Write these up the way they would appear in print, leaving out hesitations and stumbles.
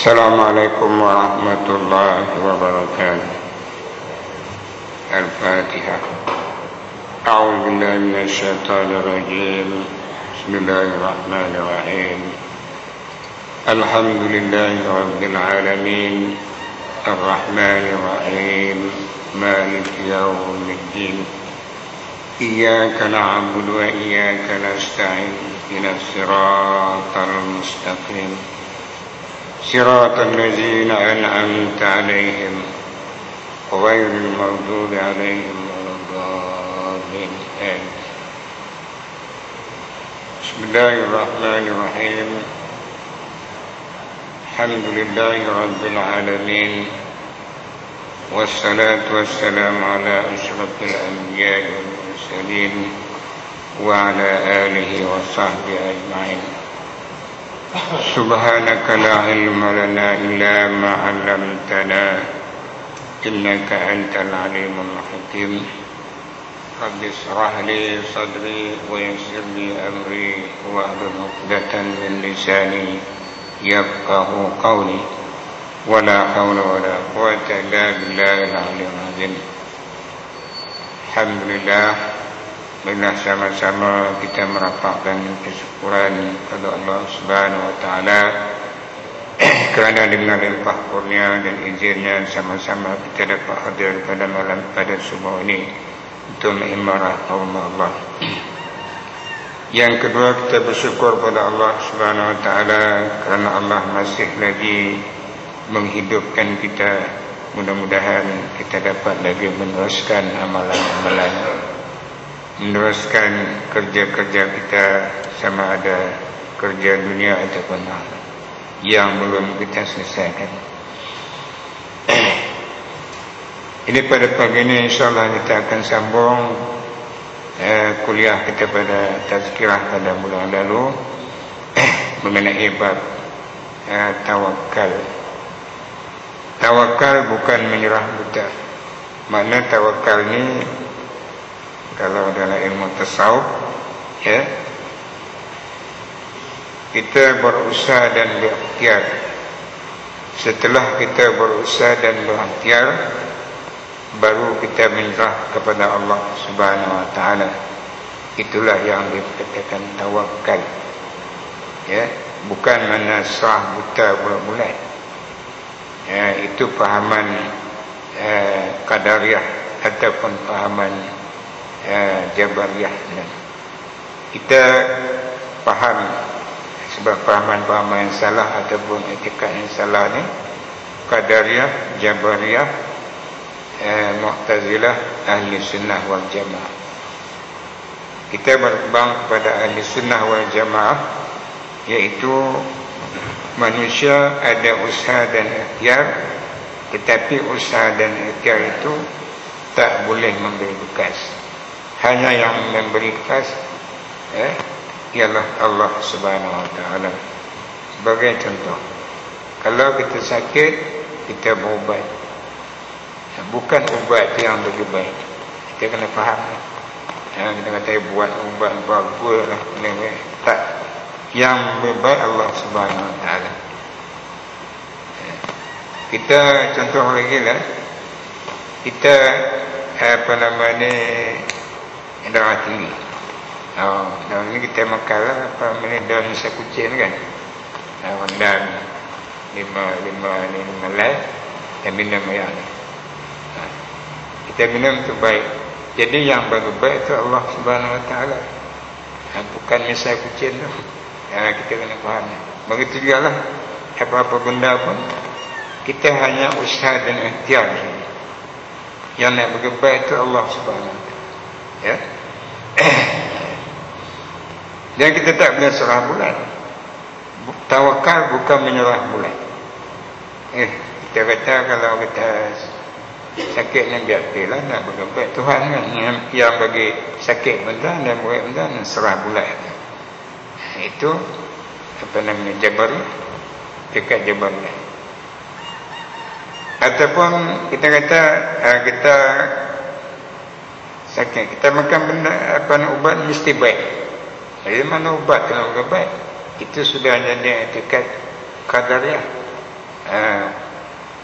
Assalamualaikum warahmatullahi wabarakatuh. Al-Fatihah. A'udzu billahi minasyaitonir rajim. Bismillahirrahmanirrahim. Alhamdulillahi rabbil alamin. Ar-Rahmanir Rahim. Maliki yaumiddin. Iyyaka na'budu wa iyyaka nasta'in. Ihdinas siratal mustaqim. صراط الذين أنعمت عليهم غير المغضوب عليهم ولا الضالين. بسم الله الرحمن الرحيم. الحمد لله رب العالمين والصلاة والسلام على أشرف الأنبياء والمرسلين وعلى آله وصحبه أجمعين. سبحانك لا علم لنا إلا ما علمتنا إنك أنت العليم الحكيم. رب اشرح لي صدري ويسر لي أمري واحلل عقدة من لساني يفقه قولي ولا حول ولا قوة إلا بالله العلي العظيم. Alhamdulillah, bila sama-sama kita merapatkan kesyukuran kepada Allah Subhanahu wa taala kerana dengan limpah kurnia dan izinnya sama-sama kita dapat hadir pada malam pada subuh ini untuk mengimarah kaum Allah. Yang kedua, kita bersyukur pada Allah Subhanahu wa taala kerana Allah masih lagi menghidupkan kita. Mudah-mudahan kita dapat lagi meneruskan amalan-amalan, meneruskan kerja-kerja kita, sama ada kerja dunia ataupun akhirat yang belum kita selesaikan. Ini pada pagi ini insyaAllah kita akan sambung kuliah kita pada tazkirah pada bulan lalu mengenai bab tawakal. Tawakal bukan menyerah buta. Makna tawakal ni kalau dalam ilmu tasawuf, ya, kita berusaha dan berikhtiar. Setelah kita berusaha dan berikhtiar, baru kita menyerah kepada Allah Subhanahu wa taala. Itulah yang dikatakan tawakal. Ya, bukan mana serah buta bulat-bulat. Ya, itu pahaman qadariyah ataupun pahaman Jabariyah. Kita faham sebab pahaman-pahaman yang salah ataupun etika yang salah ni, Qadariyah, Jabariyah, Mu'tazilah, Ahli Sunnah wal Jamaah. Kita berkembang kepada Ahli Sunnah wal Jamaah, iaitu manusia ada usaha dan ikhtiar, tetapi usaha dan ikhtiar itu tak boleh memberi bekas. Hanya yang memberi bekas ialah Allah Subhanahu wa taala. Sebagai contoh, kalau kita sakit, kita berubat. Bukan ubat yang bagi baik. Kita kena faham. Kita kata buat ubat bagus lah, tak. Yang berbaik Allah Subhanahu wa taala. Kita contoh lagi lah. Kita darah tinggi. Daun ni kita makan lah, daun nisa kucing kan. Daun 5 lay, dan minum air ni. Kita minum tu baik. Jadi yang baik tu Allah Subhanahu wa taala. Bukan nisa kucing tu. Kita kena faham. Begitu juga lah, apa-apa benda pun kita hanya usaha dan ikhtiar. Yang nak berbaik itu Allah Subhanahu wa taala. Ya. Dan kita tak boleh serah bulan. Tawakal bukan menyerah bulan. Kita kata kalau kita sakit ni biar lah, nak berbaik Tuhan kan yang bagi sakit benda dan buat benda dan serah bulan. Itu Jabari, dekat Jabari. Ataupun kita kata kita sakit, kita makan benda ubat mesti baik. Dari mana ubat kena baik? Itu sudah jadi etiket qadariyah.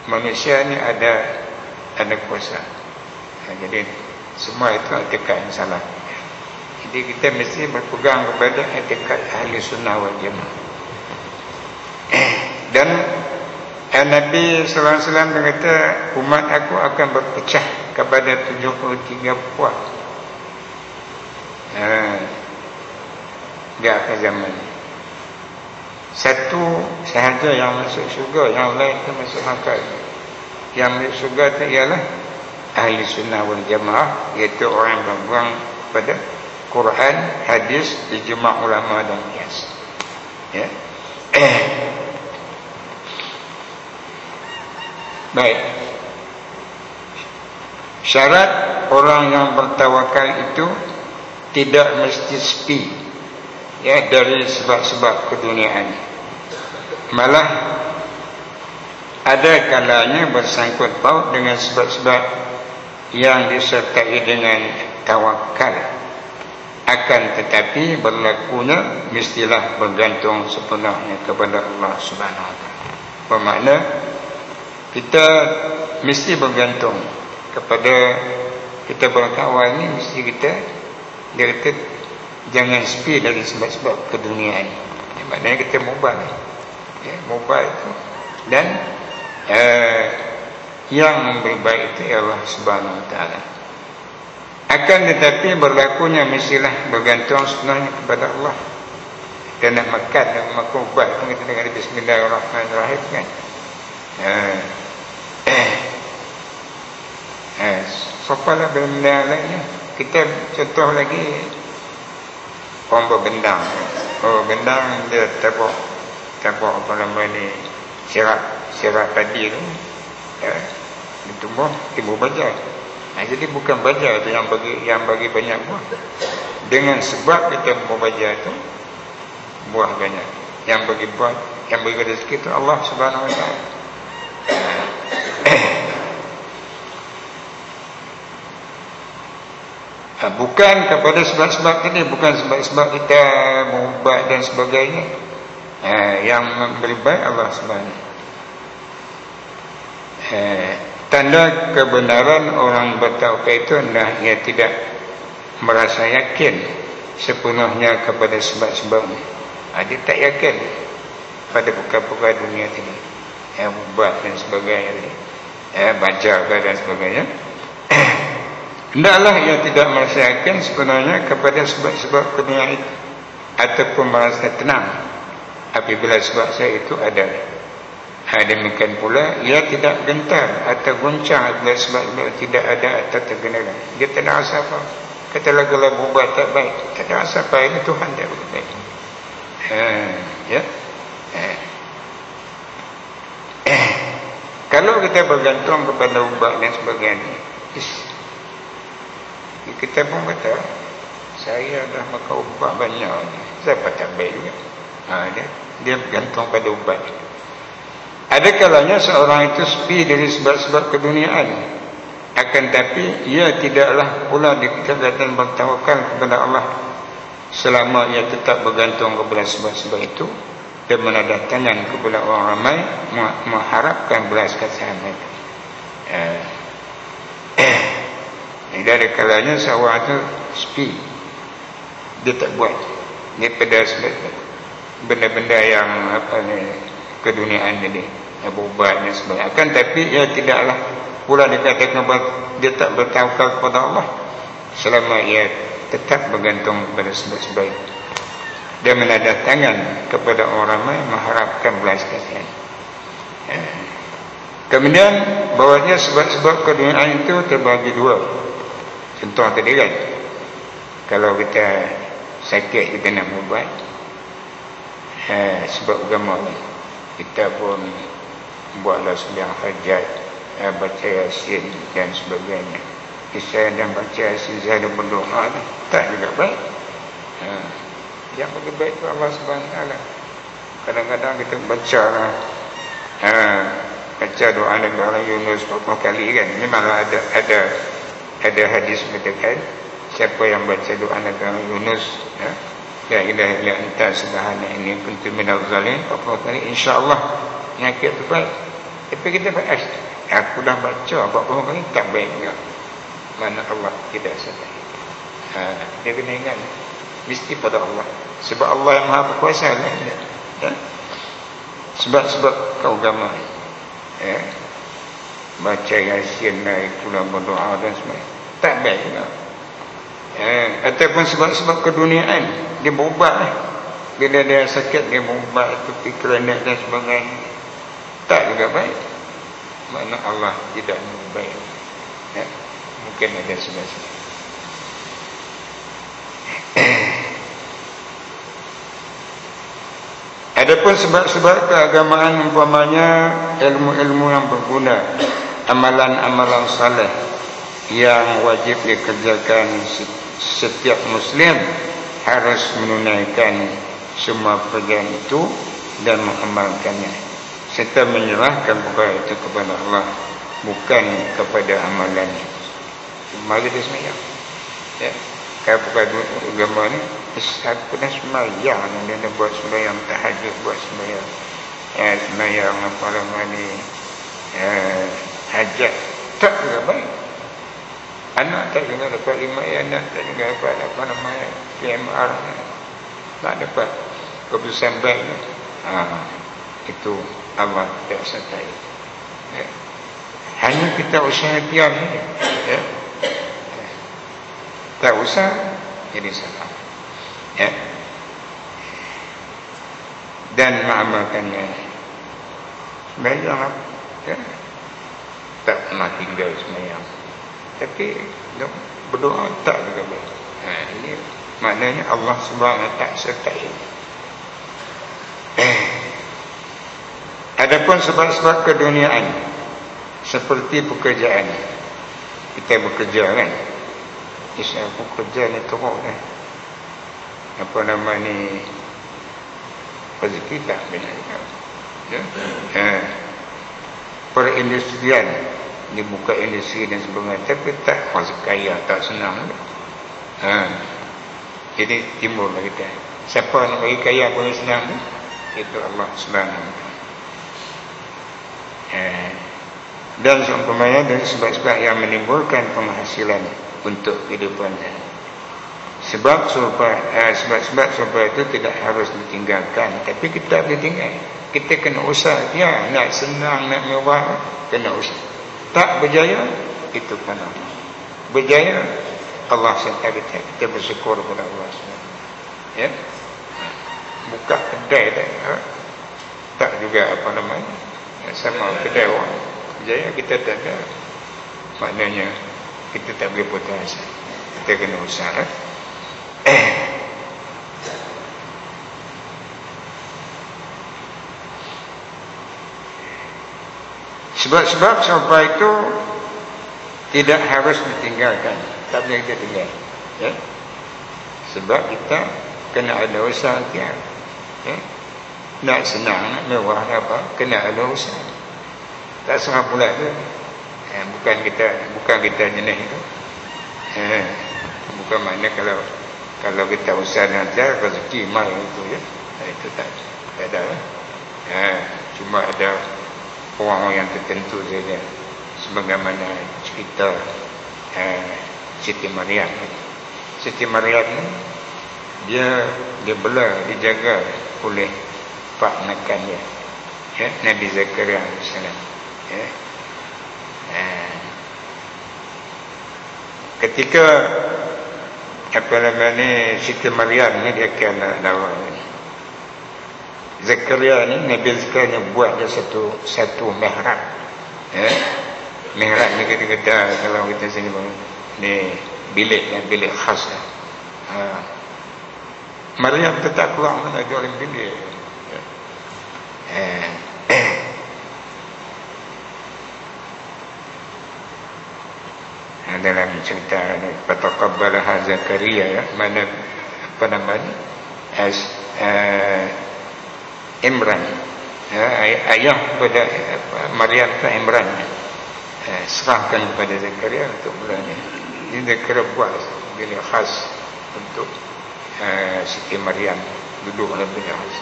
manusia ni ada kuasa. Jadi semua itu etikat yang salah. Jadi kita mesti berpegang kepada etikat ahli sunnah wal jamaah. Dan Nabi sallallahu alaihi wasallam berkata, umat aku akan berpecah kepada 73 puak. Di akhir zaman. Satu sahaja yang masuk syurga, yang lain itu masuk neraka. Yang masuk syurga itu ialah ahli sunnah wal jamaah, iaitu orang yang berpegang pada Quran, hadis, ijma' ulama dan qiyas. Ya. Baik. Syarat orang yang bertawakal itu tidak mesti sepi, ya, dari sebab-sebab keduniaan. Malah ada kalanya bersangkut paut dengan sebab-sebab yang disertai dengan tawakal. Akan tetapi berlakunya mestilah bergantung sepenuhnya kepada Allah Subhanahu Wa Taala. Bermakna kita mesti bergantung kepada kita berkawal ni, mesti kita dia kata jangan sepi dari sebab-sebab keduniaan. Maknanya kita mubah, ya, mubah itu. Dan yang memberi baik itu Allah Subhanahu Wa Taala. Akan tetapi berlakunya mestilah bergantung sebenarnya kepada Allah. Kita nak makan dan makan ubat pun kita dengar Bismillahirrahmanirrahim kan. Sopalah benda lainnya. Kita contoh lagi orang berbendang. Berbendang dia tabuk apa nama ni, sirap padi tu. Dia tumbuh timbul baja. Jadi bukan baja tu yang bagi banyak buah. Dengan sebab kita mau baja tu buah banyak. Yang bagi buah, yang bagi rezeki itu Allah Subhanahu Wa Taala. Bukan kepada sebab-sebab tadi, bukan sebab-sebab kita mengubat dan sebagainya. Yang memberi baik Allah Subhanahu. Tanda kebenaran orang bertawakal itu adalah ia tidak merasa yakin sepenuhnya kepada sebab-sebabnya. Dia tak yakin pada perkara-perkara dunia ini, ubat dan sebagainya, baca dan sebagainya. Hendaklah ia tidak merasa yakin sebenarnya kepada sebab-sebab dunia itu, ataupun merasa tenang apabila sebab saya itu ada. Demikian pula ia tidak gentar atau goncang apabila sebab tidak ada atau tergena. Dia tak ada rasa apa. Kata lagu-lagu ubat tak baik, tak ada rasa apa. Ini Tuhan tak baik. Ya. Kalau kita bergantung kepada ubat dan sebagainya, kita pun kata saya dah makan ubat banyak, siapa tak baik juga. Dia bergantung pada ubat. Ada kalanya seorang itu sepi dari sebab-sebab keduniaan. Akan tapi ia tidaklah pula dikatakan bertawakal kepada Allah selama ia tetap bergantung kepada sebab-sebab itu dan menandatangan kepada orang ramai mengharapkan belas kasihan mereka. Jadi ada kalanya seorang itu sepi, dia tak buat, dia pada benda-benda yang keduniaan ini, berubat dan sebagainya. Akan tapi ia tidaklah pula dikatakan dia tak bertawakal kepada Allah selama ia tetap bergantung kepada sebab-sebab itu dan menandatangan kepada orang ramai mengharapkan belas kasihan. Kemudian bahawanya sebab-sebab keduniaan itu terbagi dua. Contoh tadi kan, kalau kita sakit kita nak berubat, sebab agama ni kita pun buatlah sembahyang hajat, baca Yasin dan sebagainya. Kisah dan baca Yasin saya ada berdoa ni tak juga baik. Yang bagi baik itu Allah Subhanahu Wa Taala. Kadang-kadang kita baca lah, baca doa Nabi Yunus beberapa kali kan. Ini malah ada hadis mengatakan siapa yang baca doa Nabi Yunus, la ilaha illa anta subhanaka inni kuntu minaz zalimin, apa kali insya-Allah penyakit tu baik. Tapi kita aku dah baca apa orang ni tak baik juga. Mana Allah tidak sedar. Dia kena ingat mesti pada Allah. Sebab Allah yang Maha Berkuasa lah. Ya? Sebab keagama. Ya? Baca Yasin lah, itulah berdoa dan sebagainya. Tak baik juga. Ataupun sebab keduniaan, dia berubat lah. Bila dia sakit, dia berubat itu pikiran dan sebagainya. Tak juga baik. Mana Allah tidak baik. Ya? Mungkin ada sebab-sebab. Adapun sebab-sebab keagamaan umpamanya ilmu-ilmu yang berguna, amalan-amalan saleh yang wajib dikerjakan setiap muslim, harus menunaikan semua pekerjaan itu dan mengamalkannya serta menyerahkan perkara itu kepada Allah, bukan kepada amalan. Mari dia semayang. Ya. Kalau perkara agama ni, aku dah semayang, dia dah buat semayang tahajud, buat semayang semayang apa nama ni, hajat, tak juga baik. Anak tak juga dapat 5 anak, tak juga dapat apa nama PMR, tak dapat keputusan baik. Itu Allah tak sertai. Ya. Hanya kita usaha diam saja. Ya. Tak usah jadi salah. Ya. Dan mengamalkannya. Semayang, ya. Tak pernah tinggal semayang. Tapi berdoa tak juga baik. Ini maknanya Allah Subhanahu tak sertai. Adapun sebab-sebab keduniaan, seperti pekerjaan. Kita bekerja kan. Aku kerja ni teruk dah. Apa nama ni, rezeki tak benar. Ya? Perindustrian, dibuka industri dan sebagainya, tapi tak kuasa kaya, tak senang. Jadi timbul kita, siapa nak bagi kaya pun senang, itu Allah Subhanahu. Dan seumpamanya dari sebab-sebab yang menimbulkan penghasilan untuk kehidupan. Sebab-sebab itu tidak harus ditinggalkan, tapi kita boleh tinggal. Kita kena usaha dia, nak senang, nak mewah, kena usaha. Tak berjaya, itu kan Allah. Berjaya, Allah serta kita bersyukur kepada Allah. Ya, buka kedai tak juga apa namanya, sama kedai orang. Berjaya kita tak ada, maknanya kita tak boleh putus asa. Kita kena usaha. Sebab-sebab sampai itu tidak harus ditinggalkan, tak boleh kita tinggal. Ya? Sebab kita kena ada usaha dia. Ya? Nak senang, nak mewah, apa, kena ada usaha. Tak serah pula tu. Bukan kita jenis itu. Bukan makna kalau kita usaha nanti rezeki mai itu, ya. Itu tak ada. Cuma ada orang-orang yang tertentu saja, sebagaimana cerita Siti Maryam. Siti Maryam ni dia bela, dijaga oleh pak nakan dia, ya, Nabi Zakaria alaihissalam. Ya. Ketika apa namanya Siti Maryam ni dia kena lawan Zakaria ni, Nabi Zakaria buat dia satu mihrab. Ya? Mihrab ni kita kalau kita sini ni bilik khas. Maryam tetap keluar mana dalam bilik. Dalam cerita fataqabbalaha Zakaria, ya, mana apa namanya Imran, ayah kepada Maryam itu Imran, serahkan kepada Zakaria untuk mulanya. Ini Zakaria buat bilik khas untuk Siti Maryam duduk dalam bilik khas.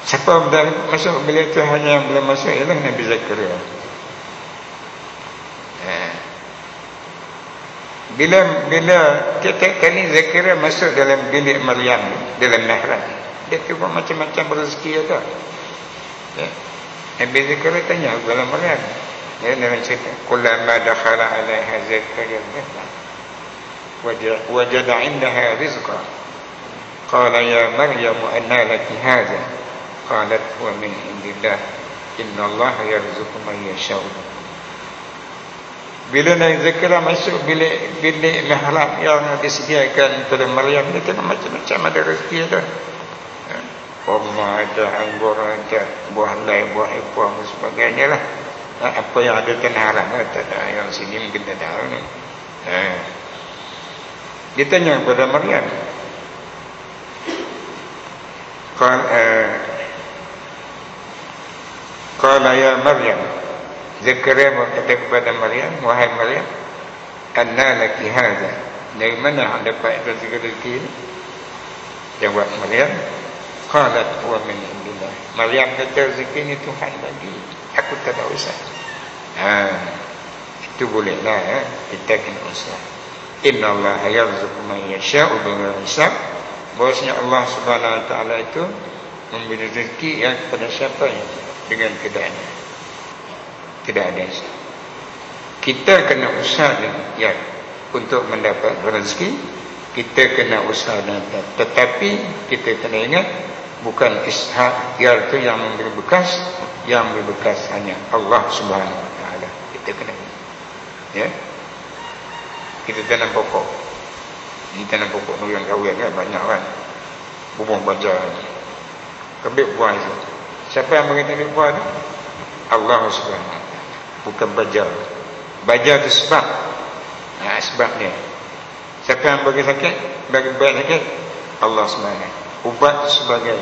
Siapa masuk bilik itu hanya yang boleh masuk ialah Nabi Zakaria. Bila kita kali Zakaria masuk dalam bilik Maryam, dalam mihrab, dia tengok macam-macam rezeki ada. Ya. Nabi Zakaria tanya kepada Maryam, ya, dalam cerita, kullama dakhala 'alaiha Zakaria wajada 'indaha rizqa qala ya Maryam anna laki hadha qalat huwa min indillah innallaha yarzuqu man yasha'u. Bila Nabi Zakaria masuk bilik mihrab yang disediakan pada Maryam, dia tengok macam-macam ada rezeki ada. Kurma ada, anggur ada, buah lai, buah ipah dan sebagainya lah. Apa yang ada tanah haram tak ada, yang sini mungkin tak ada ni. Dia tanya kepada Maryam, qala ya Maryam, Zakaria berkata kepada Maryam, wahai Maryam, anna laki hadha, dari mana anda dapat rezeki ini? Jawab Maryam, qalat huwa min indillah. Maryam kata rezeki ini Tuhan bagi, aku tak ada usaha. Itu bolehlah, kita kena usaha. Innallaha yarzuqu man yasha'u bighairi hisab. Bahwasanya Allah Subhanahu wa taala itu memberi rezeki yang kepada siapa yang dengan keadaannya. Tidak ada usaha. Kita kena usaha ya untuk mendapat rezeki. Kita kena usaha dapat. Tetapi kita kena ingat, bukan ikhtiar itu yang memberi bekas. Yang memberi bekas hanya Allah Subhanahu wa taala. Kita kena ingat. Ya. Kita tanam pokok. Ini tanam pokok tu yang kahwin kan banyak kan. Bubuh baja. Kebik buah itu. Siapa yang bagi kebik buah itu? Allah Subhanahu wa taala. Bukan baja. Baja itu sebab. Sebabnya. Siapa yang bagi sakit? Bagi baik sakit? Allah Subhanahu. Ubat itu sebagai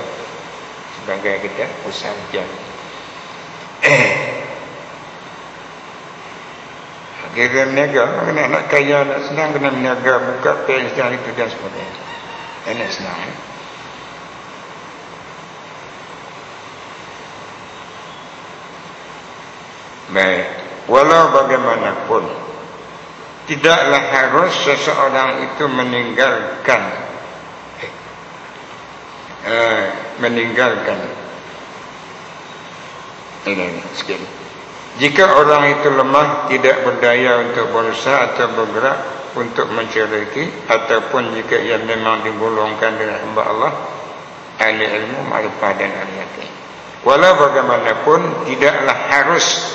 kita usaha jam. Kira meniaga, nak kaya, nak senang, kena meniaga, buka pen, sedang itu dan sebagainya. Nak senang. Baik, walau bagaimanapun, tidaklah harus seseorang itu meninggalkan ini sikit. Jika orang itu lemah, tidak berdaya untuk berusaha atau bergerak untuk mencari rezeki, ataupun jika ia memang digolongkan dengan hamba Allah, ahli ilmu, ma'rifah dan ahli yakin. Walau bagaimanapun, tidaklah harus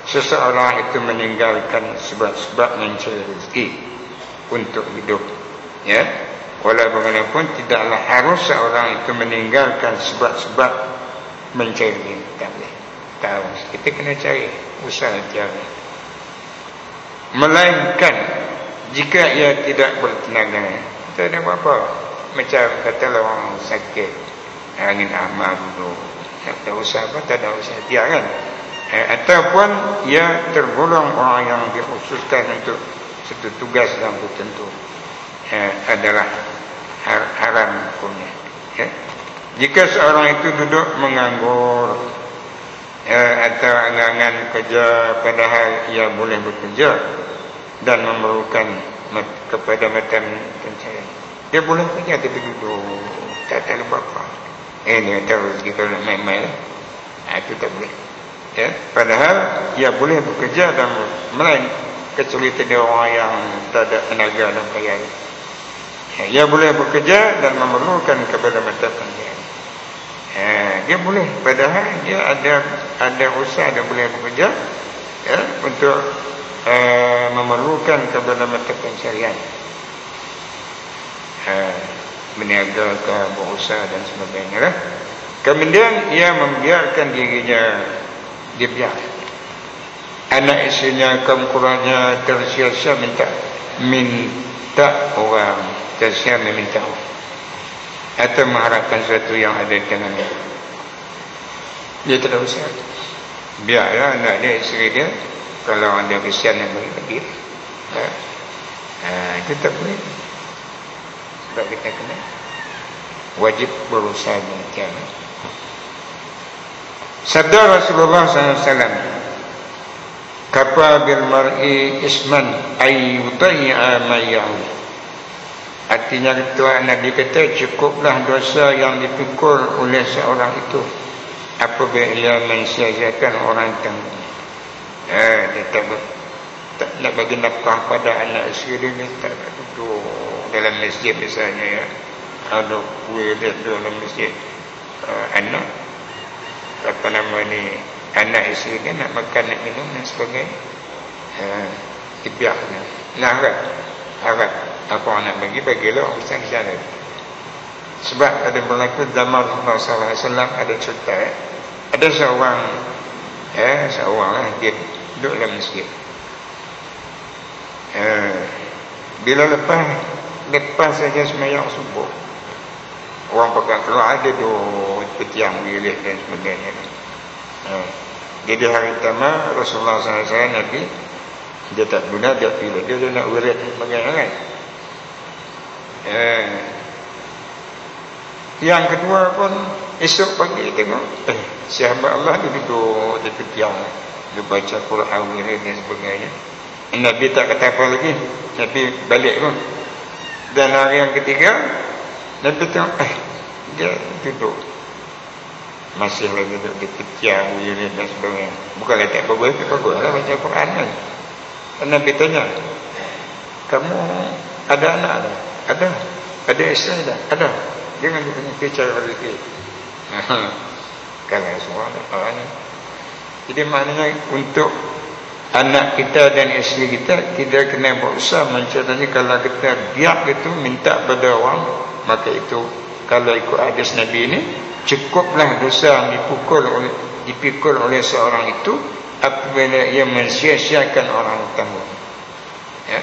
seseorang itu meninggalkan sebab-sebab mencari rezeki untuk hidup. Ya, walau bagaimanapun, tidaklah harus seorang itu meninggalkan sebab-sebab mencari rezeki. Tahu, kita kena cari usaha cari. Melainkan jika ia tidak bertenaga, kita ada apa-apa. Macam katalah orang sakit, angin amal dulu, tak ada usaha apa, tak ada usaha dia kan. Ataupun ia tergolong orang yang dikhususkan untuk satu tugas yang tertentu, adalah haram hukumnya. Ya. Jika seorang itu duduk menganggur, atau angan kerja, padahal ia boleh bekerja dan memerlukan kepada macam pencarian, dia boleh kerja tapi duduk tak tahu apa. Ini tahu rezeki kalau main-main, itu tak boleh. Ya, padahal ia boleh bekerja dan melain kecuali ada orang yang tak ada tenaga dan kaya. Ia boleh bekerja dan memerlukan kepada macam pencarian. Dia boleh, padahal dia ada usaha, dia boleh bekerja, ya, untuk memerlukan kepada mata pencarian, berniaga ke, berusaha dan sebagainya lah. Kemudian ia membiarkan dirinya, dia biar anak istrinya, kaum kurangnya tersia-sia minta orang, tersia meminta orang, atau mengharapkan sesuatu yang ada di tangannya. Dia tidak usah. Biarlah anak dia, isteri dia, kalau ada kesian yang bagi-bagi, itu tak boleh. Sebab kita kena wajib berusaha dengan cara. Sabda Rasulullah SAW, kafa bil mar'i isman ay yutai'a ma ya'ud. Artinya ketua Nabi kata, cukuplah dosa yang dipikul oleh seorang itu apabila ia mensia-siakan orang tanggung. Dia tak nak bagi nafkah pada anak isteri dia, tak nak duduk dalam masjid misalnya, ya, ada kuih dia dalam masjid, anak apa nama ni, anak isteri dia nak makan, nak minum dan sebagainya, ibiaknya nah harap apa nak bagilah orang besar di sana. Sebab ada berlaku zaman Rasulullah SAW, ada cerita, ada seorang lah, dia duduk dalam masjid. Bila lepas saja sembahyang subuh, orang pegang keluar, ada dua petiang bilik dan sebagainya. Jadi hari pertama Rasulullah SAW, Nabi dia tak guna, dia pilih, dia nak wirid sebagainya kan. Yang kedua pun esok pagi tengok, sahabat Allah dia duduk di petiang, dia baca Quran, wirid dan sebagainya. Nabi tak kata apa lagi, Nabi balik pun. Dan hari yang ketiga Nabi tengok, dia duduk, masih lagi duduk di petiang, wirid dan sebagainya. Bukan kata apa-apa, baguslah baca Quran kan. Nabi tanya, kamu ada anak tak? Ada isteri tak? Ada. Jangan ditanya bicara rezeki. Kalau semua ada. Jadi maknanya untuk anak kita dan isteri kita, kita kena berusaha mencari. Kalau kita biak itu minta pada orang, maka itu kalau ikut hadis Nabi ini, cukuplah dosa yang dipikul oleh seorang itu apabila ia mensia-siakan orang tanggung. Ya,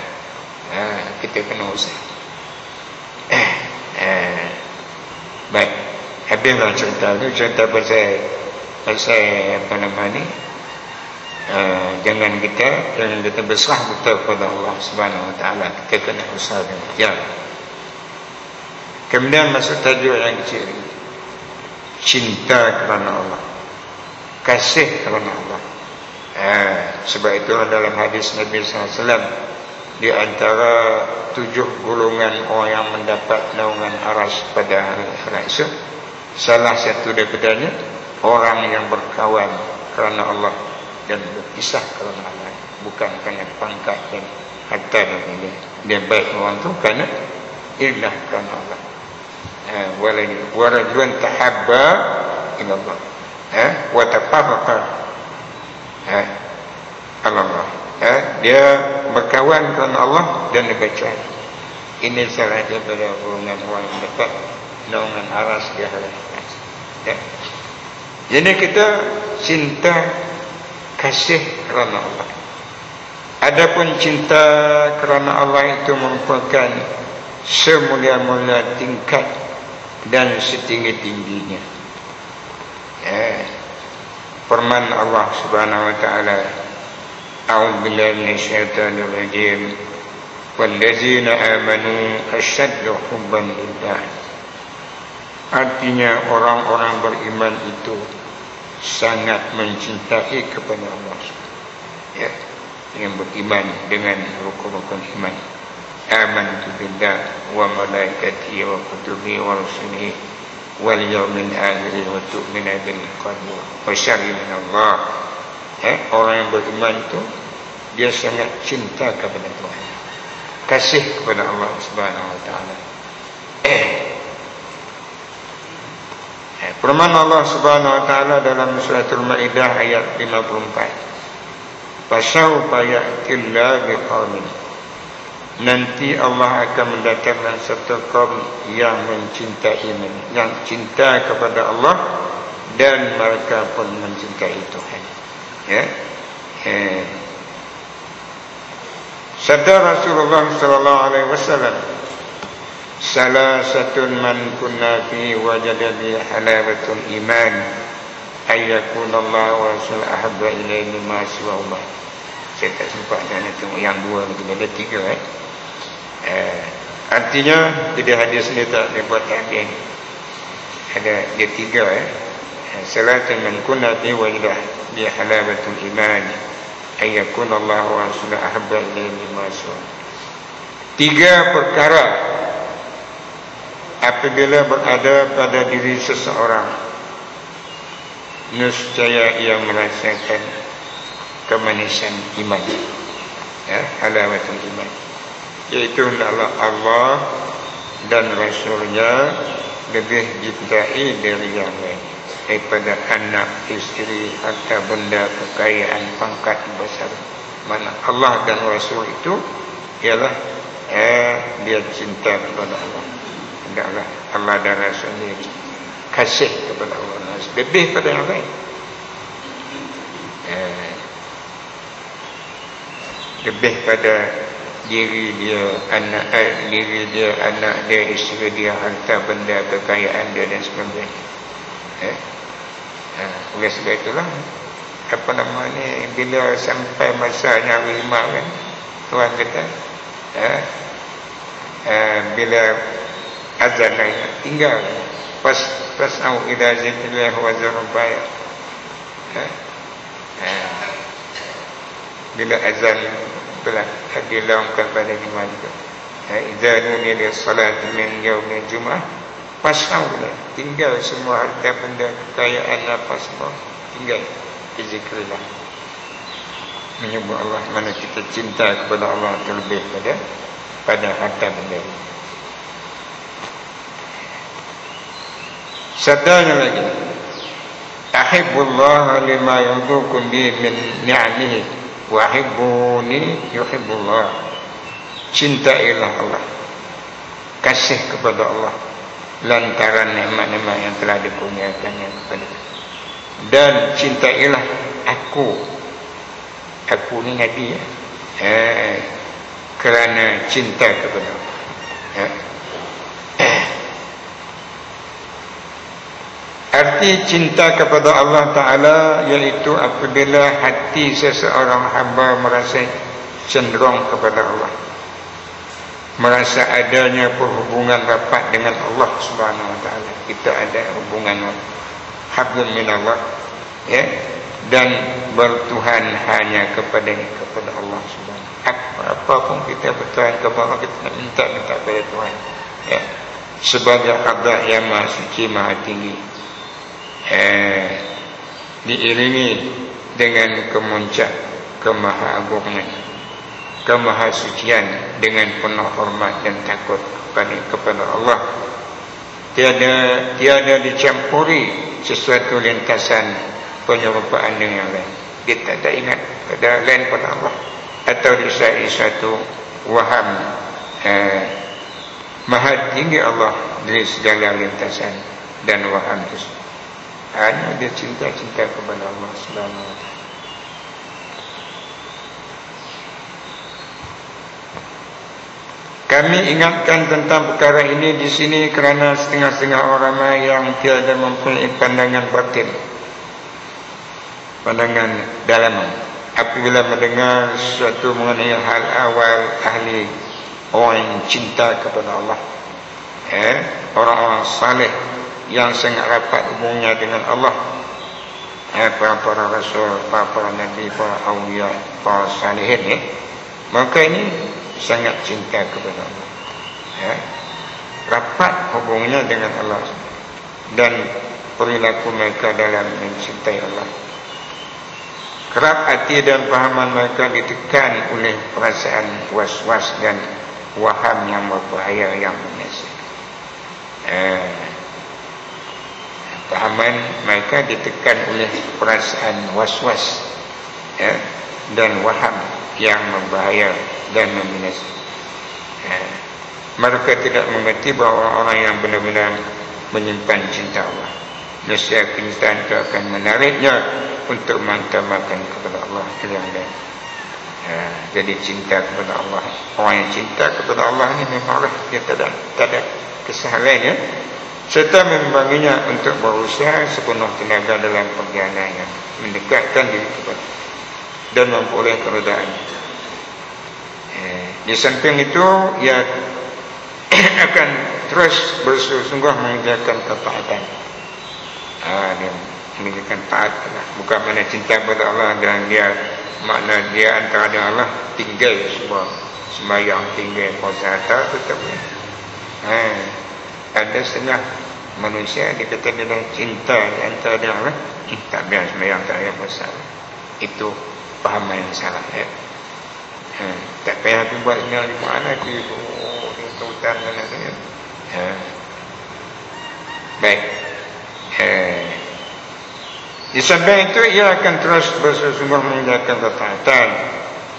kita kena usaha. Baik, habislah cerita itu. Cerita pasal apa nama ni, jangan kita berserah betul kepada Allah Subhanahu Wa Taala. Kita kena usaha dan ikhtiar. Kemudian masuk tajuk yang kecil, cinta kerana Allah, kasih kerana Allah. Sebab itulah dalam hadis Nabi SAW, di antara 7 golongan orang yang mendapat naungan aras pada hari akhirat esok, salah satu daripadanya orang yang berkawan kerana Allah dan berpisah kerana Allah, bukan kerana pangkat dan harta dan ini. Dia baik orang tu kerana ilah kerana Allah. Warajun tahabba ilallah, wa tafarraqa Allah. Dia berkawan kerana Allah dan dia baca. Ini salah daripada golongan orang yang dapat naungan aras di akhirat. Jadi kita cinta kasih kerana Allah. Adapun cinta kerana Allah itu merupakan semulia-mulia tingkat dan setinggi-tingginya. Firman Allah Subhanahu Wa Taala, a'udzu billahi minasyaitonir rajim, wallazina amanu asyaddu hubban lillah. Artinya orang-orang beriman itu sangat mencintai kepada Allah. Ya, yang beriman dengan rukun-rukun iman. Amantu billah wa malaikatihi wa kutubihi wa rusulihi wal yawmil akhir wa tu'minu bil qadar wa syarri min Allah. Orang yang beriman itu dia sangat cinta kepada Tuhan, kasih kepada Allah Subhanahu Wa Taala. Firman Allah Subhanahu Wa Taala dalam suratul Maidah ayat 54, fasawfa ya'tillahu biqaumin, nanti Allah akan mendatangkan satu kaum yang mencintai, yang cinta kepada Allah dan mereka pun mencintai Tuhan. Ya. Sabda Rasulullah sallallahu alaihi wasallam, salasatun man kunna fi wajada bi halawatul iman ayyakuna Allah wa rasul ahabba ilaihi mimma siwa Allah. Saya tak sempat nak tengok yang dua lagi, ada 3 Artinya jadi hadis ni tak dibuat hadis. Ada dia 3 salatan man kunna fi wajidah bi halabatul iman ayyakun Allah wa rasuluhu ahabba ilayhi mimma siwa. 3 perkara apabila berada pada diri seseorang, nescaya ia merasakan kemanisan iman, halawatul iman, yaitu hendaklah Allah dan Rasulnya lebih dicintai dari yang lain, daripada anak, isteri, harta benda, kekayaan, pangkat besar. Mana Allah dan Rasul itu ialah dia cinta kepada Allah. Hendaklah Allah dan Rasulnya kasih kepada Allah dan Rasul lebih pada yang lain. Lebih pada diri dia, anak dia, isteri dia, harta benda, kekayaan dia dan sebagainya. Oleh sebab itulah bila sampai masa nyawa imam kan, Tuhan kata bila azan tinggal fas'au ila zikrillah wa zarul bay'. Bila azan telah dilaungkan pada Jumaat itu, idza nudiya lis-salat min yaumil Jumaah fas'au, tinggal semua harta benda, kekayaan apa semua, tinggal zikrillah, menyebut Allah. Mana kita cinta kepada Allah terlebih pada harta benda. Sabdanya lagi, ahibbullah lima yudukum bi min ni'amihi wa ahibbuni yuhibbullah. Cintailah Allah, kasih kepada Allah lantaran nikmat-nikmat yang telah dikurniakannya kepada, dan cintailah aku ni Nabi kerana cinta kepada Allah. Arti cinta kepada Allah Ta'ala iaitu apabila hati seseorang hamba merasa cenderung kepada Allah, merasa adanya perhubungan rapat dengan Allah Subhanahu Wa Ta'ala. Kita ada hubungan hablum minallah, dan bertuhan hanya kepada Allah Subhanahu. Apapun kita bertuhan kepada Allah, kita minta kepada Tuhan, sebagai qada yang maha suci, maha tinggi, diiringi dengan kemuncak kemahaagungnya, kemahasucian, dengan penuh hormat dan takut kepada Allah. Tiada dicampuri sesuatu lintasan penyerupaan dengan yang lain. Dia tak ada ingat pada lain pada Allah, atau disai suatu waham maha tinggi Allah dari segala lintasan dan waham itu. Hanya dia cinta kepada Allah Subhanahu Wa Taala. Kami ingatkan tentang perkara ini di sini kerana setengah-setengah orang yang tiada mempunyai pandangan batin, pandangan dalaman, apabila mendengar sesuatu mengenai hal awal ahli orang yang cinta kepada Allah, orang-orang saleh yang sangat rapat hubungannya dengan Allah, para rasul, para nabi, para awliya, para salihin, maka ini sangat cinta kepada Allah, rapat hubungannya dengan Allah, dan perilaku mereka dalam mencintai Allah. Kerap hati dan pahaman mereka ditekan oleh perasaan was-was dan waham yang berbahaya yang menyesak. Pahaman mereka ditekan oleh perasaan was-was, dan waham yang membahaya dan membinasakan. Mereka tidak mengerti bahawa orang yang benar-benar menyimpan cinta Allah, nescaya kecintaan itu akan menariknya untuk mengutamakan kepada Allah yang lain. Jadi cinta kepada Allah, orang yang cinta kepada Allah ini memanglah dia tak ada kesalahan, serta membangunnya untuk berusaha sepenuh tenaga dalam perjalanannya, mendekatkan diri kepada dan memperoleh keredaan. Di samping itu, ia akan terus bersungguh-sungguh mengerjakan ketaatan. menunjukkan taat lah. Bukan mana cinta kepada Allah dan dia makna dia antara dengan Allah tinggal semua sembahyang, tinggal puasa, tak tetap. Ada setengah manusia dia kata dia dah cinta antara dengan Allah, tak biar sembahyang, tak biar puasa. Itu pahaman yang salah ya. Tak payah pergi buat ini di mana dia hutan dan lain-lain. Baik. Di samping itu ia akan terus bersungguh mengerjakan ketaatan,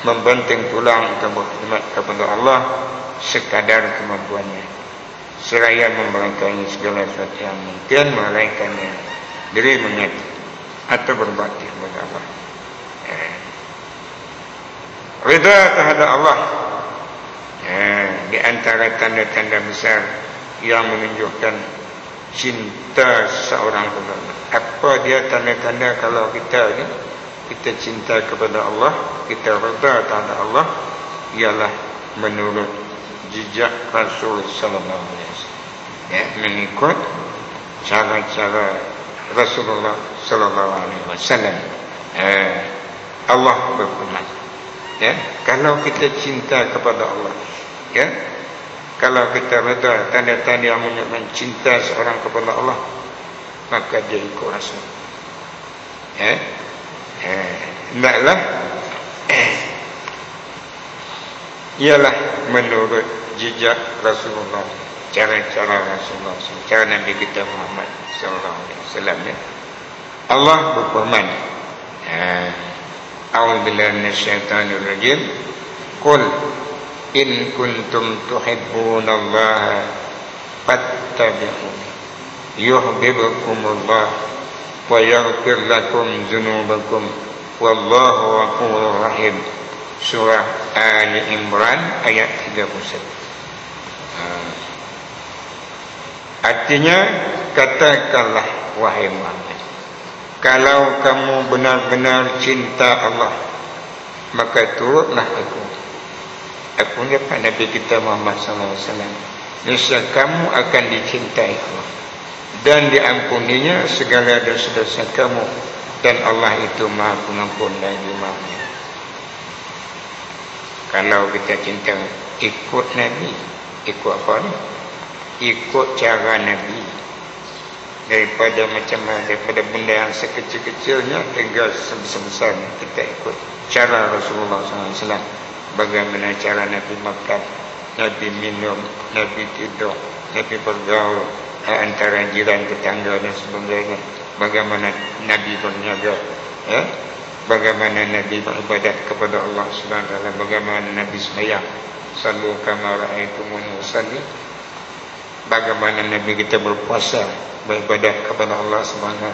membanting tulang untuk berkhidmat kepada Allah sekadar kemampuannya, seraya memberikan segala sesuatu yang mungkin melainkannya diri mengerti atau berbakti kepada Allah. Ridha terhadap Allah di antara tanda-tanda besar yang menunjukkan cinta seorang kepada Allah. Apa dia tanda-tanda kalau kita cinta kepada Allah, kita ridha terhadap Allah, ialah menurut jejak Rasul sallallahu alaihi wasallam, mengikut cara-cara Rasulullah sallallahu alaihi wasallam. Allah berfirman, kalau kita cinta kepada Allah, kalau kita reda tanda-tanda yang menunjukkan cinta seorang kepada Allah, maka dia ikut Rasul. Hendaklah ialah menurut jejak Rasulullah, cara-cara Rasulullah, cara Nabi kita Muhammad sallallahu alaihi wasallam. Allah berfirman, A'udzu billahi minasyaitonir rajim. Qul in kuntum tuhibbunallaha fattabi'uni yuhibbukumullah wa yaghfir lakum dzunubakum wallahu ghafurur rahim. Surah Ali Imran ayat 31. Artinya, katakanlah wahai Muhammad, kalau kamu benar-benar cinta Allah, maka turutlah aku. Aku ni Pak Nabi kita Muhammad sallallahu alaihi wasallam. Niscaya kamu akan dicintai Allah dan diampuninya segala dosa-dosa kamu, dan Allah itu Maha Pengampun lagi Maha Penyayang. Kalau kita cinta, ikut Nabi. Ikut apa ni? Ikut cara Nabi. Daripada benda yang sekecil-kecilnya hingga sebesar-besarnya, kita ikut cara Rasulullah SAW. Bagaimana cara Nabi makan, Nabi minum, Nabi tidur, Nabi bergaul antara jiran, tetangga dan sebagainya. Bagaimana Nabi berniaga, bagaimana Nabi beribadat kepada Allah SWT, bagaimana Nabi sembahyang, sallu kama ra'aitumuni usalli, bagaimana Nabi kita berpuasa, beribadat kepada Allah SWT,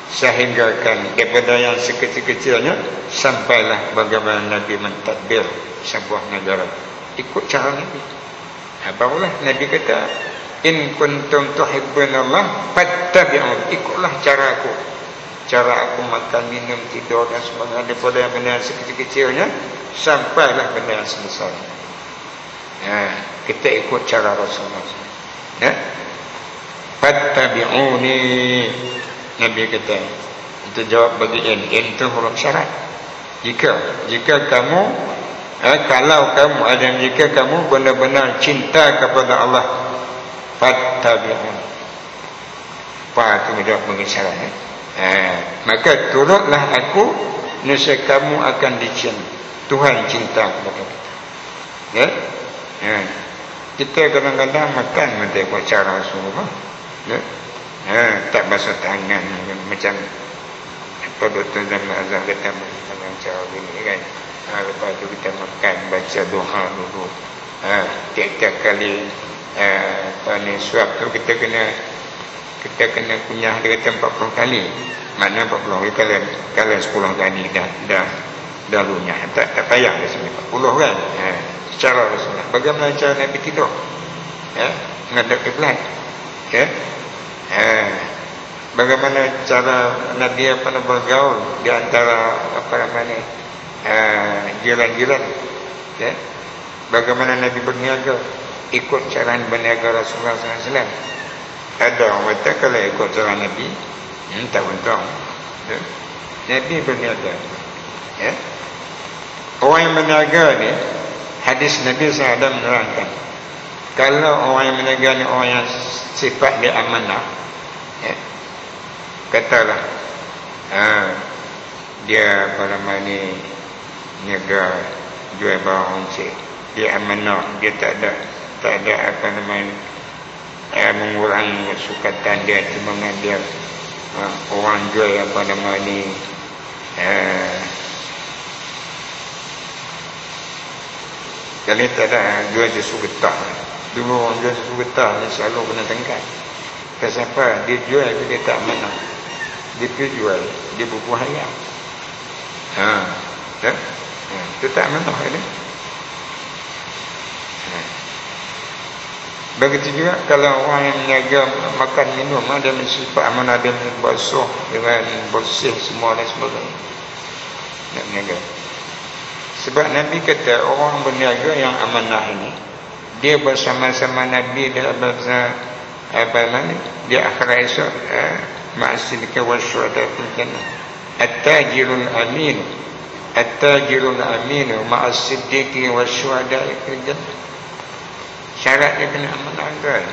sehinggakan daripada yang sekecil-kecilnya sampailah bagaimana Nabi mentadbir sebuah negara. Ikut cara Nabi. Barulah Nabi kata, in kuntum tuhibbunallah fattabi'un, ikutlah cara aku. Cara aku makan, minum, tidur dan sebagainya, daripada yang benda yang sekecil-kecilnya sampailah benda yang sebesar. Kita ikut cara Rasulullah. Fattabi'uni, Nabi kata. Itu jawab bagi in itu huruf syarat. Jika kamu, kalau kamu ada, jika kamu benar-benar cinta kepada Allah, fattabi'uni. Fa itu jawab bagi syarat. Maka turutlah aku, nescaya kamu akan dicintai. Tuhan cinta kepada kita. Kita kadang-kadang makan minta ikut cara Rasulullah. Tak basuh tangan macam apa Dr. Zaman Azhar kata macam cara ini kan. Lepas tu kita makan, baca doa dulu. Tiap-tiap kali suap tu kita kena kunyah, dia kata 40 kali. Makna 40 kali, kalian 10 kali dah lunyah. Tak payah di sini 40 kan. Secara Rasulullah. Bagaimana cara Nabi tidur? Menghadap kiblat. Bagaimana cara Nabi bergaul di antara jiran-jiran? Bagaimana Nabi berniaga? Ikut cara berniaga Rasulullah SAW. Ada orang kata kalau ikut cara Nabi, Tak untung. Ya. Nabi berniaga. Ya. Orang yang berniaga ni, hadis Nabi SAW menerangkan, kalau orang yang berniaga ni orang yang sifat dia amanah, ya, katalah dia apa nama ni niaga jual barang cik, dia amanah, dia tak ada apa nama ni mengurangi sukatan dia, cuma dia orang jual apa nama ni kalau tak ada jual susu getah. Dulu orang jual susu getah ni selalu kena tangkap. Kenapa? Dia jual tapi dia tak mana. Dia pergi jual, dia berbuah ayam. Itu tak mana ada. Begitu juga kalau orang yang menjaga makan minum, dia mensifat amanah, dia basuh dengan bersih semua dan sebagainya. Nak menjaga. Sebab Nabi kata orang berniaga yang amanah ini, dia bersama-sama Nabi dia bersama apa mana? Dia akhirat esok ma'asidika wa syuhada fil jannah. At-tajirul amin. At-tajirul amin ma'asidiki wa syuhada fil jannah. Syarat dia kena amanah kan?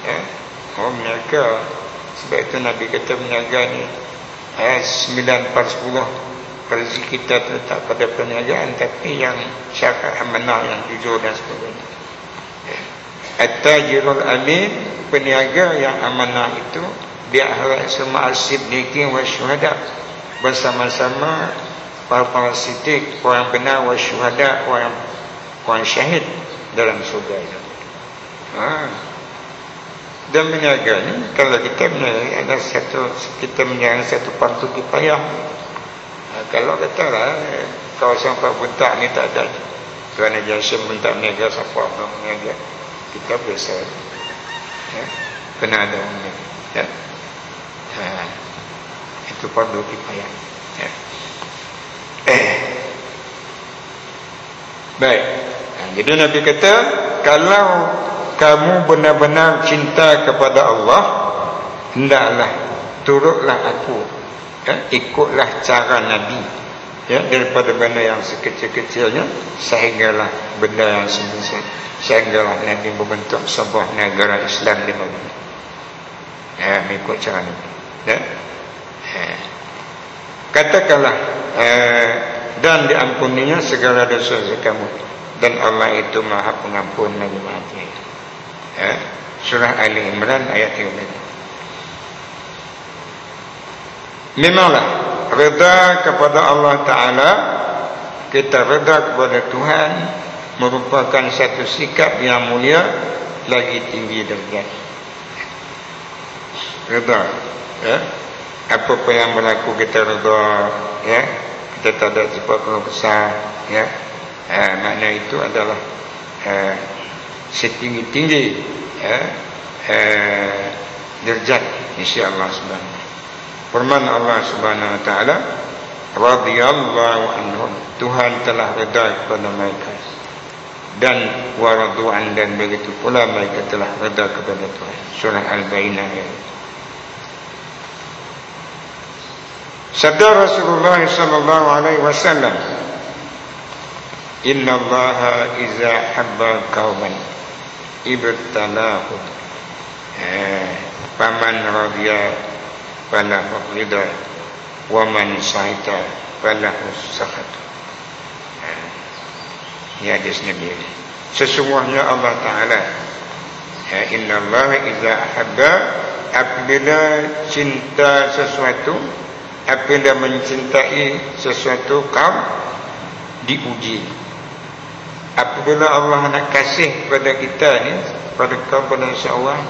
Ya. Orang berniaga. Sebab itu Nabi kata berniaga ni 9/10 rezeki kita terletak pada perniagaan, tapi yang syarat amanah yang jujur dan sebagainya. At-tajirul amin, peniaga yang amanah itu dia akhirat semua as-siddiqin wa syuhada, bersama-sama para siddiq, orang benar, wa syuhada, orang syahid dalam surga itu. Dan meniaga ni, kalau kita meniaga ada kita meniaga satu pantu kifayah. Kalau katalah kawasan Pak Buntak ni tak ada kerana jasa Buntak meniaga, siapa orang meniaga, kita biasa ya, kena ada orang ni ya. Itu fardu kifayah ya. Baik. Jadi Nabi kata, kalau kamu benar-benar cinta kepada Allah, hendaklah turutlah aku, ya, ikutlah cara Nabi, ya, daripada benda yang sekecil-kecilnya sehinggalah benda yang sebesar, sehinggalah Nabi membentuk sebuah negara Islam di Madinah. Ya, mengikut cara Nabi. Ya. Katakanlah dan diampuninya segala dosa kamu, dan Allah itu Maha Pengampun lagi Maha Penyayang. Ya. Surah Ali Imran ayat 13. Memanglah reda kepada Allah Ta'ala, kita reda kepada Tuhan merupakan satu sikap yang mulia, lagi tinggi derajat. Reda ya? Apa-apa yang berlaku kita reda ya? Kita tak ada sebab perlu besar ya? Makna itu adalah setinggi-tinggi ya? Derajat insya-Allah subhanahu. Firman Allah Subhanahu wa taala, radhiyallahu anhum, Tuhan telah redha kepada mereka, dan waradu'an, dan begitu pula mereka telah redha kepada Tuhan. Surah Al-Baqarah ayat. Sabda Rasulullah sallallahu alaihi wasallam, inna Allaha iza habba qauman ibtalahum faman radiya falahu ridha wa man sa'ita falahu sakhat. Ya, hadis Nabi. Sesungguhnya Allah Ta'ala, inna Allah iza ahabba, apabila cinta sesuatu, apabila mencintai sesuatu kaum, diuji. Apabila Allah nak kasih kepada kita ni, pada kaum, pada seorang,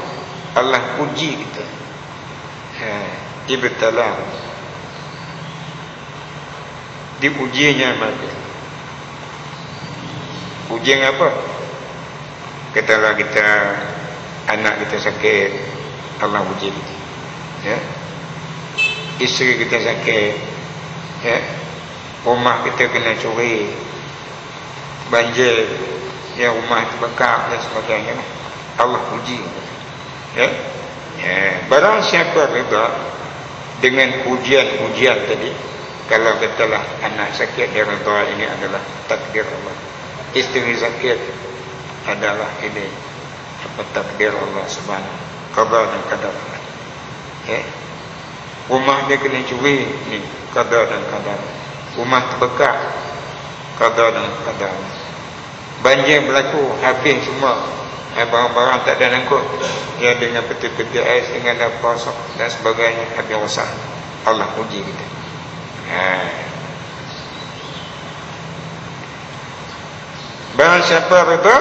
Allah uji kita. Ibtalah, diujinya maka. Ujian apa? Katalah kita, anak kita sakit, Allah uji kita ya. Isteri kita sakit ya. Rumah kita kena curi, banjir ya, rumah terbakar dan sebagainya, Allah uji ya. Barang siapa reda dengan ujian-ujian tadi. Kalau katalah anak sakit dia redha, ini adalah takdir Allah. Isteri sakit adalah ini apa takdir Allah Subhanahu, qada dan qadar. Rumah dia kena curi, ni qada dan qadar. Rumah terbakar, qada dan qadar. Banjir berlaku, habis semua, barang-barang tak ada angkut, ya, dengan peti-peti ais, dengan apa dan sebagainya, habis rosak. Allah uji kita. Barang siapa reda,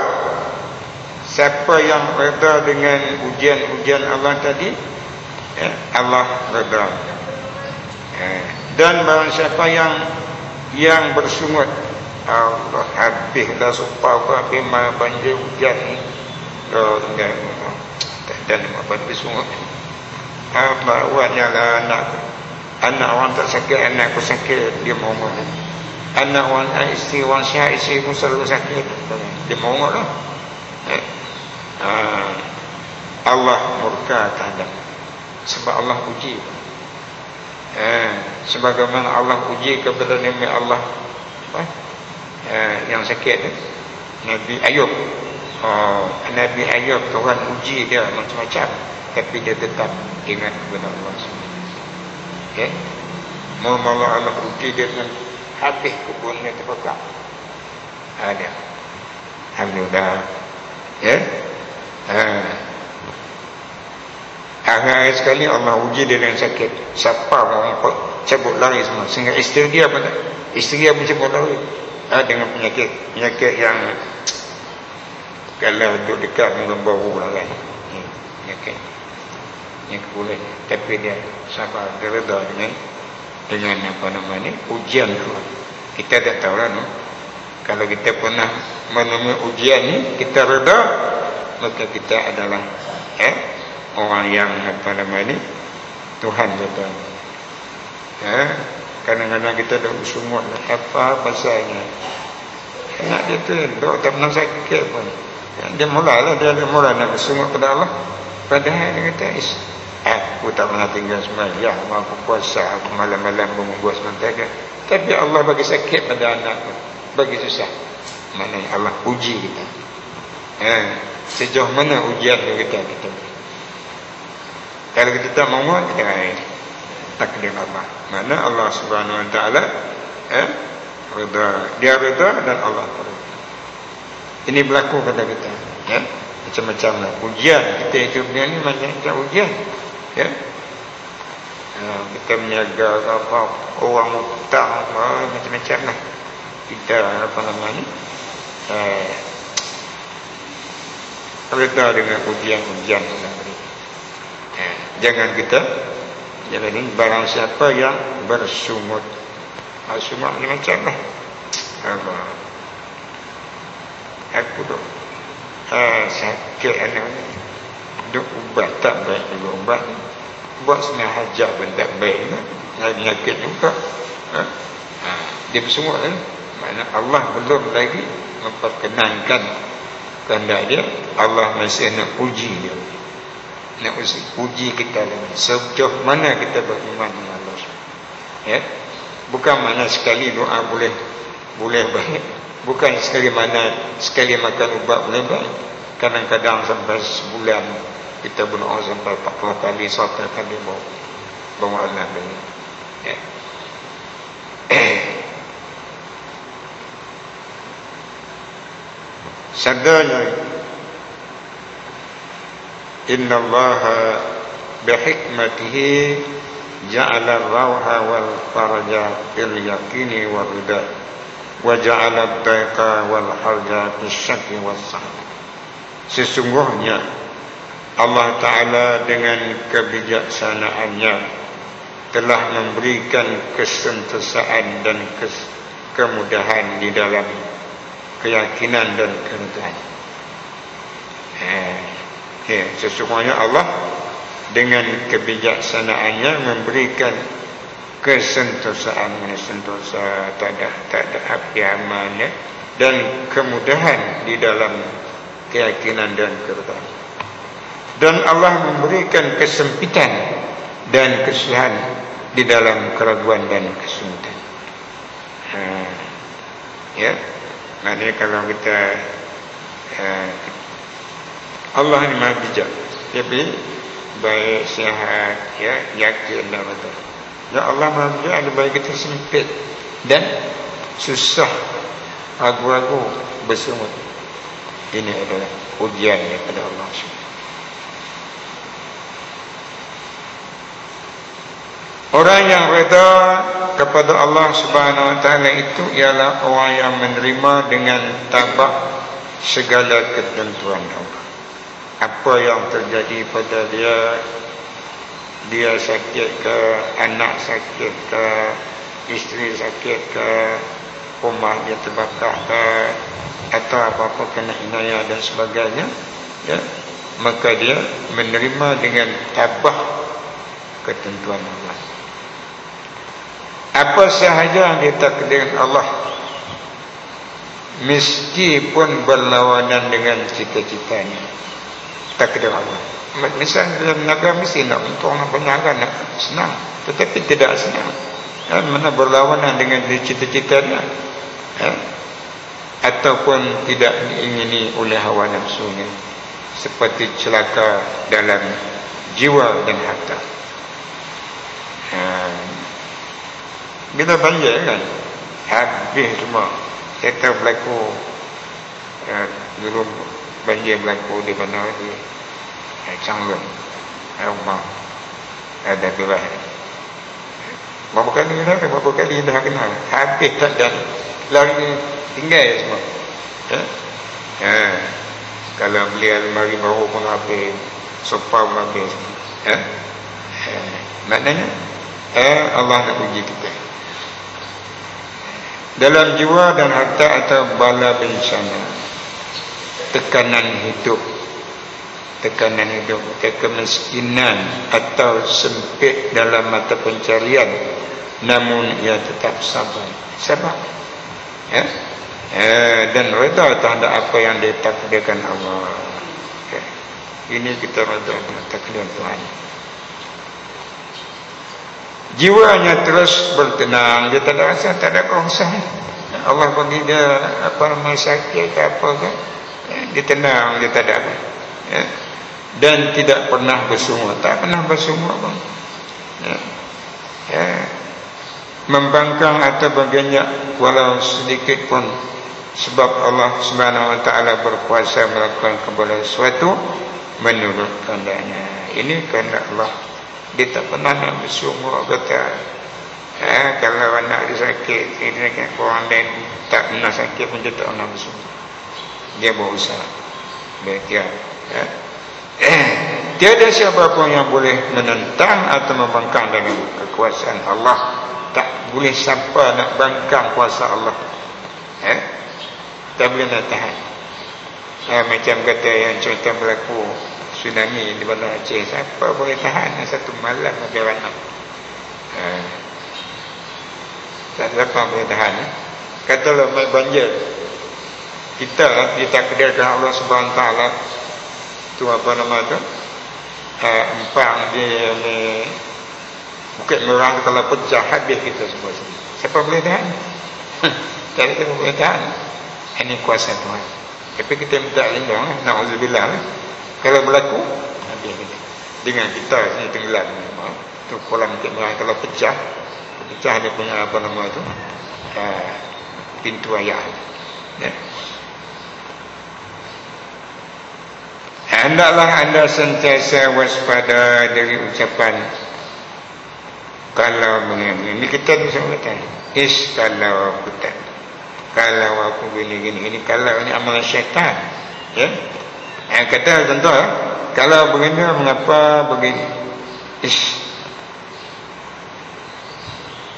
siapa yang reda dengan ujian-ujian Allah tadi, Allah reda. Dan barang siapa yang bersungut, Allah habis dah supaya habis banjir hujan ni, tak ada apa bersungut. Apa awaknya lah anak orang tak sakit, anakku sakit, dia mongok. Anak orang, isteri orang sihat, isteri pun selalu sakit, dia mongok lah. Allah murka terhadap, sebab Allah uji. Sebagaimana Allah uji kepada Nabi Allah yang sakit tu, Nabi Ayub. Nabi Ayub, Tuhan uji dia macam-macam, tapi dia tetap ingat kepada Allah. Mula Allah uji dia dengan habis kebun dia terbakar. Ada. Alhamdulillah. Akhir sekali Allah uji dia dengan sakit. Siapa mau cabut lari semua, sehingga isteri dia pun cabut lari. Dengan penyakit yang kalau duduk dekat dengan bau lah kan. Penyakit yang boleh, tapi dia sabar, dia reda dengan apa namanya ujian tu. Kita tak tahu lah, no? Kalau kita pernah menemui ujian ni, kita reda, maka kita adalah orang yang apa namanya Tuhan reda. Kadang-kadang kita dah bersungut, apa pasalnya, nak dia tu dok tak pernah sakit pun, dia mula nak bersungut kepada Allah. Padahal dia kata, aku tak pernah tinggal sembahyang, aku puasa, aku malam-malam membuat sementara. Tapi Allah bagi sakit pada anakku, bagi susah. Maknanya Allah uji kita. Sejauh mana ujian kita. Kalau kita tak mahu, kita takdir Allah. Mana Allah Subhanahu Wa Taala reda, dia reda dan Allah reda. Ini berlaku pada kita. Macam-macam lah ujian kita hidup ni macam ujian. Kita meniaga apa, orang hutang macam-macam lah. Kita apa namanya reda dengan ujian-ujian. Jangan kita barang siapa yang bersungut, sungut macam lah. Aku duk sakit anak duk ubat tak baik juga, ubat buat semua hajat pun tak baik juga, penyakit juga. Dia bersungut kan? Maknanya Allah belum lagi memperkenankan kehendak dia. Allah masih nak uji dia, nak uji kita lagi sejauh mana kita beriman dengan Allah. Bukan mana sekali doa boleh baik, bukan sekali makan ubat boleh baik. Kadang-kadang sampai sebulan kita berdoa sampai 40 kali, 100 kali bawa Allah ini. Sabdanya, Inna Allah bihikmatihi ja'ala rawha wal faraja fil yaqini wal rida, wa ja'ala ad-daiqa wal harja fil syakki was sahab. Sesungguhnya Allah Ta'ala dengan kebijaksanaannya telah memberikan kesentosaan dan kemudahan di dalam keyakinan dan kerendahan. Sesungguhnya Allah dengan kebijaksanaannya memberikan kesentosaan, sentosa, tak ada api aman, dan kemudahan di dalam keyakinan dan kerendahan. Dan Allah memberikan kesempitan dan kesusahan di dalam keraguan dan kesulitan. Ya, maknanya kalau kita Allah ni maha bijak, tapi baik sihat, ya, yakin dan betul. Ya Allah maha bijak, ada baik kita sempit dan susah, ragu-ragu, bersungut. Ini adalah ujian daripada Allah SWT. Orang yang reda kepada Allah Subhanahu Wa Taala itu ialah orang yang menerima dengan tabah segala ketentuan Allah. Apa yang terjadi pada dia sakit ke, anak sakit ke, isteri sakit ke, rumah dia terbakar ke, atau apa-apa kena inayah dan sebagainya, ya, maka dia menerima dengan tabah ketentuan Allah. Apa sahaja yang ditakdirkan Allah, meskipun berlawanan dengan cita-citanya, takdir Allah. Misal dalam negara mesti nak untuk orang berniaga nak senang, tetapi tidak senang. Mana berlawanan dengan cita-citanya, ataupun tidak diingini oleh hawa nafsunya, seperti celaka dalam jiwa dan harta. Bila banjir kan, habis semua. Saya tahu berlaku dulu banjir berlaku di mana, di Changlun, rumah ada berah. Berapa kali dah kenal, habis tak dan lari tinggal semua. Kalau beli almari baru pun habis, sofa pun habis. Maknanya Allah nak uji kita. Dalam jiwa dan harta atau bala bencana, tekanan hidup, kemiskinan atau sempit dalam mata pencarian, namun ia tetap sabar, ya, dan reda terhadap apa yang ditakdirkan Allah. Ini kita reda dengan takdir Tuhan. Jiwanya terus bertenang, dia tak ada rasa, tak ada kerosahan. Allah bagi dia apa namanya sakit ke apa ke, dia tenang, dia tak ada apa, ya. Dan tidak pernah bersungut, tak pernah bersungut pun, ya. Membangkang atau bergenyak walau sedikit pun, sebab Allah Subhanahu Wa Taala berkuasa melakukan kepada sesuatu menurut kehendaknya. Ini kehendak Allah. Dia tak pernah nak bersungguh kata, kalau anak dia sakit, dia kan orang lain tak pernah sakit pun dia tak pernah bersungguh. Dia berusaha, berikhtiar. Tiada siapa pun yang boleh menentang atau membangkang dengan kekuasaan Allah. Tak boleh siapa nak bangkang kuasa Allah. Tak boleh nak tahan. Macam kata yang cerita berlaku tsunami di Bandar Aceh, siapa boleh tahan satu malam habis anak? Tak siapa boleh tahan. Katalah mai banjir, kita ditakdirkan Allah Subhanahu Wa Taala tu apa nama tu, empang di Bukit Merah kalau pecah habis kita semua sini. Siapa boleh tahan? Tak ada siapa boleh tahan. Ini kuasa Tuhan. Tapi kita minta lindung, na'udzubillah. Kalau berlaku, habis kita. Dengan kita sini tenggelam. Tu kolam Bukit Merah kalau pecah dia punya apa nama tu, pintu ayah. Ya. Hendaklah anda sentiasa waspada dari ucapan kalau begini. Ini kita bisa kata, kalau aku tak, kalau aku gini. Ini kalau ini amalan syaitan, ya. Kata contoh, kalau begini mengapa begini?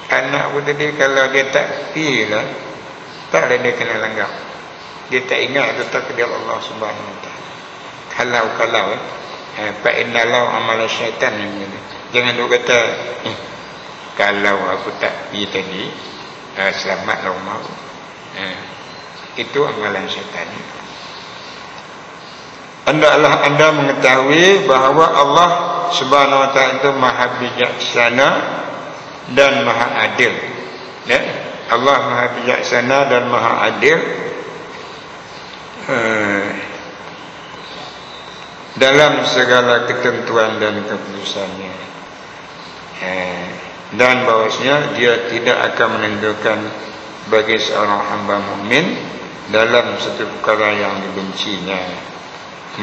Anak aku tadi kalau dia tak pilih, tak ada dia kena langgar. Dia tak ingat itu takdir Allah Subhanahu Wa Taala. Kalau fa innalau amalan syaitan ini. Jangan duk kata kalau aku tak pergi tadi, selamatlah rumah aku. Itu amalan syaitan. Hendaklah anda mengetahui bahawa Allah Subhanahu Wa Taala itu Maha Bijaksana dan maha adil. Ya, Allah maha bijaksana dan maha adil dalam segala ketentuan dan keputusannya. Dan bahwasanya dia tidak akan menentukan bagi seorang hamba mukmin dalam satu perkara yang dibencinya,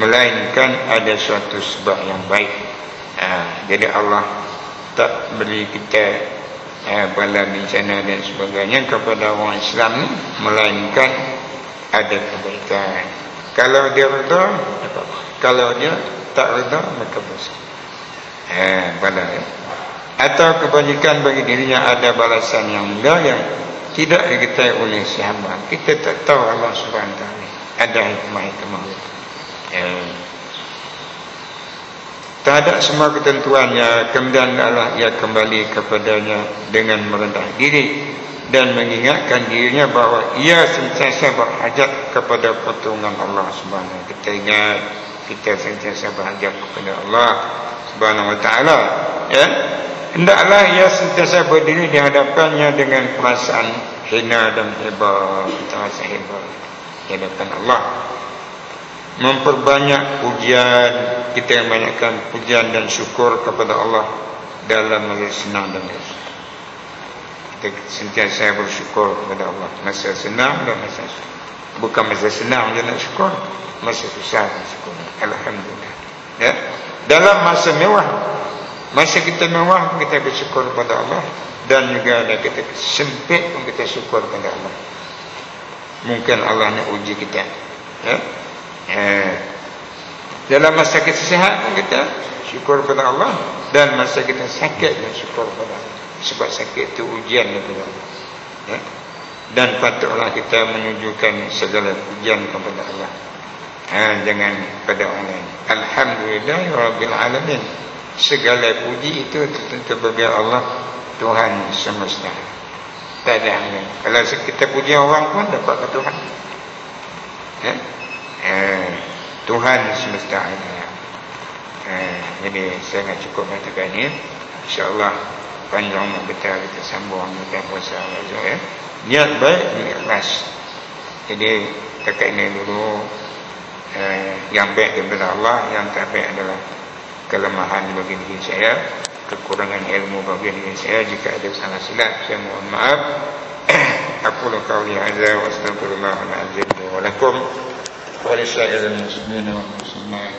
melainkan ada suatu sebab yang baik. Jadi Allah tak beri kita bala bencana dan sebagainya kepada orang Islam ni, melainkan ada kebaikan. Kalau dia redha, kalau dia tak redha, maka bersa. Bala. Atau kebajikan bagi dirinya ada balasan yang mulia yang tidak diketahui oleh si hamba. Kita tak tahu Allah Subhanahu Wa Taala ada hikmah-hikmah. Terhadap semua ketentuannya, kemudian Allah ia kembali kepadanya dengan merendah diri dan mengingatkan dirinya bahawa ia sentiasa berhajat kepada pertolongan Allah Subhanahu. Kita ingat kita sentiasa berhajat kepada Allah Subhanahu Wa Taala. Ya, hendaklah ia sentiasa berdiri di hadapannya dengan perasaan hina dan heba. Kita rasa heba di hadapan Allah. Memperbanyak pujian, kita banyakkan pujian dan syukur kepada Allah dalam masa senang dan masa susah. Kita sentiasa bersyukur kepada Allah masa senang dan masa susah. Bukan masa senang je nak syukur, masa susah nak syukur. Alhamdulillah. Ya, dalam masa mewah, masa kita mewah kita bersyukur kepada Allah, dan juga ada kita sempit pun kita syukur kepada Allah. Mungkin Allah nak uji kita. Ya. Dalam masa kita sihat pun kita syukur kepada Allah, dan masa kita sakit pun syukur kepada Allah. Sebab sakit itu ujian kepada Allah. Ya. Dan patutlah kita menunjukkan segala pujian kepada Allah. Jangan pada orang lain. Alhamdulillahirabbil alamin. Segala puji itu tentu bagi Allah, Tuhan semesta. Tak ada yang lain. Kalau kita puji orang pun dapat ke Tuhan. Ya. Tuhan semesta alam. Jadi saya nak cukup katakan ini. InsyaAllah panjang umur kita sambung kita puasa besok, ya. Niat baik, niat ikhlas. Jadi takat ini dulu. Yang baik daripada Allah, yang tak baik adalah kelemahan bagi diri saya, kekurangan ilmu bagi diri saya. Jika ada salah silap, saya mohon maaf. Aku qauli hadza wa astaghfirullahal azim wa lakum wa li sa'iril muslimina wal muslimat.